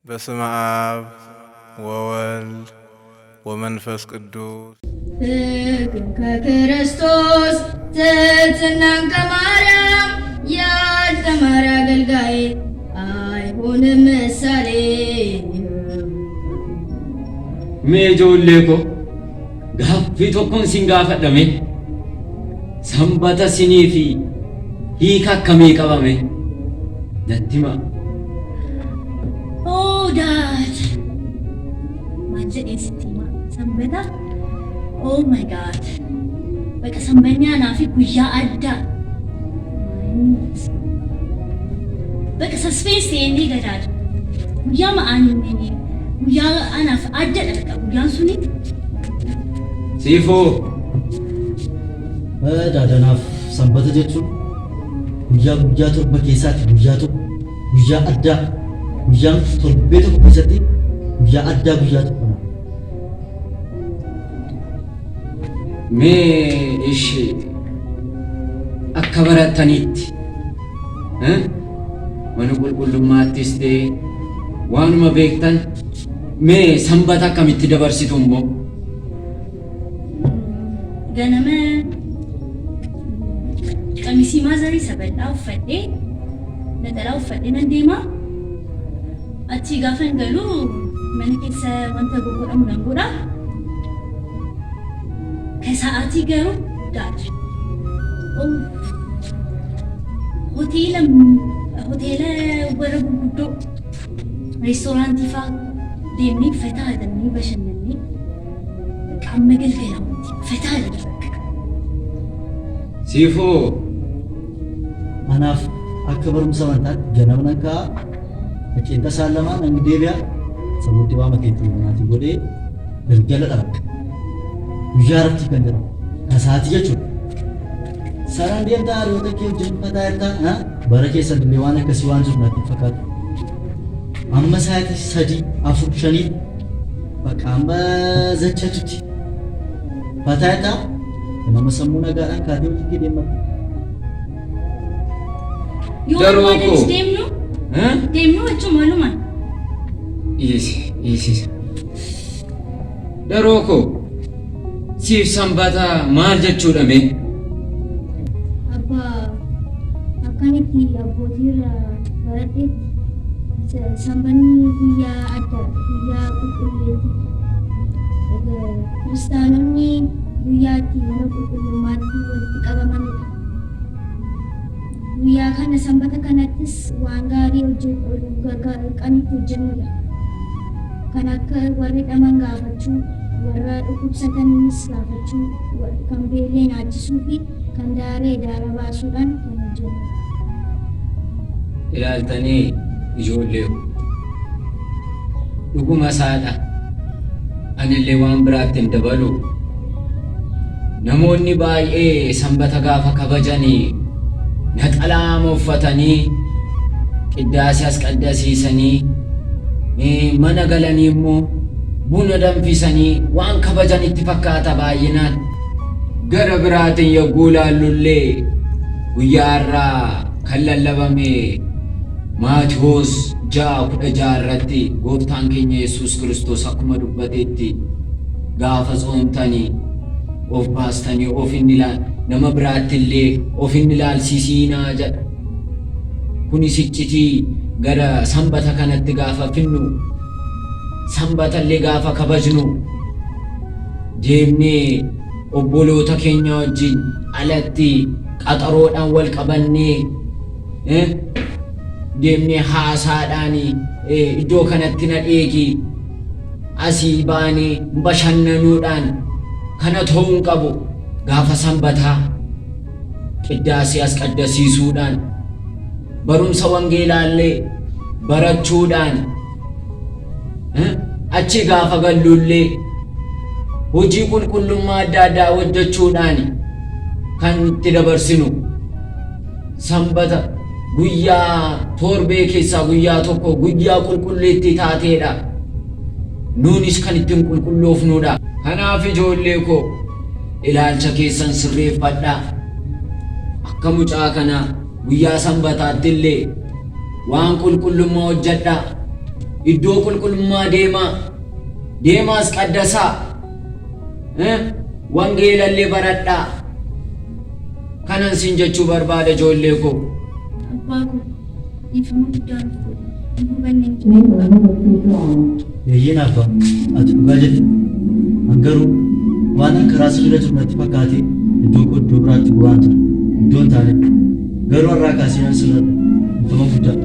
በስመ አብ ወወልድ ወመንፈስ ቅዱስ ከክርስቶስ ትሕትናን ከማርያም ያልተማረ አገልጋይ አይሆንም ምሳሌ። Meejoollee ko gaaffii tokkoon sin gaafadhame sanbata sinii fi hiika akkamii qabame natti himaa. Oh Dad, maal jedhee sitti hima? Sanbata? Oh my God, bakka sanbanni anaa fi guyyaa addaa. Bakka suspense inni gadaadha. Guyyaa ma'aanii guyyaa anaaf addaadha bakka guyyaan suni. Siifoo daadanaaf sanbata jechuun guyyaa torba keessaatti guyyaa tokko guyyaa addaa guyyaan torbee tokko keessatti guyyaa addaa guyyaa tokko. mee ishee akka barattaniitti mana qulqullummaattis ta'e waanuma beektan mee sanbata akkamitti dabarsitu immoo? Ganama qamisii maazarii sabal'aa uffadhee naxalaa uffadhee nan deemaa. Achii gaafan galuu mana keessa wanta gurguramu nan godha. Kasa'aatii garuu daadha. Hoteela warra gurguddoo reestooraantii fa'aa deemnee fataa adamnee bashannannee qaama galgalamuuti fataa adamnee. Siifoo Anaaf akka barumsa amantaatti ganama nan ka'a dhaqeenta isaan lamaan nan deebi'a sababii waa makeetti maatii godhee galgala dhaabba. Guyyaa irratti kan jedhamu kasaatii jechuudha. Saraan deemtaa hariirota kee wajjin fataa jirtaa bara keessa illee waan akkasii waan jiru natti fakkaatu. Amma sa'aatii 3, 4, 5 bakka amma zachatutti fataa jirtaa nama sammuu nagaadhaan kaatee hojii deematu. Daroo Yoo koo. deemnu jechuun maalumaan. Iisi daroo koo siif sanbata maal jechuudha mee? Abbaa akkanitti abbootiirraa baradheetti sanbanni guyyaa addaa guyyaa qulqulleeti. Kiristaanonni guyyaa itti mana qulqullummaatti walitti qabamanidha. Guyyaa kana sanbata kanattis waan gaarii qanitti hojjennudha. Kan akka warri dhaman gaafachuu, warra dhukkubsatanis gaafachuu, kan beellee nyaachisuu fi kan daaree daara baasuudhaan kan hojjennudha. Ilaaltanii ijoollee dhuguma isaadha. Anillee waan biraatti hin dabalu. Namoonni baay'ee sanbata gaafa kabajanii naxalaa uffatanii qiddaasii as qaddasiisanii mana galanii immoo buna danfisanii waan kabajanitti fakkaata baay'inaan. Gara biraatiin yogguu ilaallullee guyyaa irraa kan lallabame Maatiyos 6:16 irratti gooftaan keenya Yesuus Kiristoos akkuma dubbateetti gaafa tsoomtanii of baastanii nama biraatti illee of hin ilaalchiisinaa jedha. Kunis iccitii gara sanbata kanatti gaafa finnu sanbata illee gaafa kabajnu deemnee obboloota keenya wajjin alatti qaxaroodhaan wal qabannee deemnee haasaadhaan iddoo kanatti na dheegi asii baanee bashannanuudhaan kana ta'uu hin qabu. Gaafa sanbataa qiddaasii as qaddasiisuudhaan barumsa wangeelaallee barachuudhaan achi gaafa gallullee hojii qulqullummaa adda addaa hojjechuudhaan kan itti dabarsinu sanbata guyyaa torbee keessaa guyyaa tokko guyyaa qulqulleetti taateedha. Nuunis kan ittiin qulqulloofnudha. Kanaaf ijoollee koo ilaalcha keessan sirreeffadhaa. Akka mucaa kana guyyaa sanbataatti illee waan qulqullummaa hojjedhaa. iddoo qulqullummaa deemaas qaddasaa wangeelallee baradhaa kanan siin jechuu barbaada ijoollee koo. Abbaa koo dhiifama guddaa nuuf godhi. Hin hubanneen jireenya. Eeyyeen abbaa ati dhugaa jette. An garuu waan an karaa sirra jiru natti fakkaate iddoo koo iddoo biraatti bu'aan ture. Iddoon taane garuu har'aa kaasee an sirra dhiifama guddaa.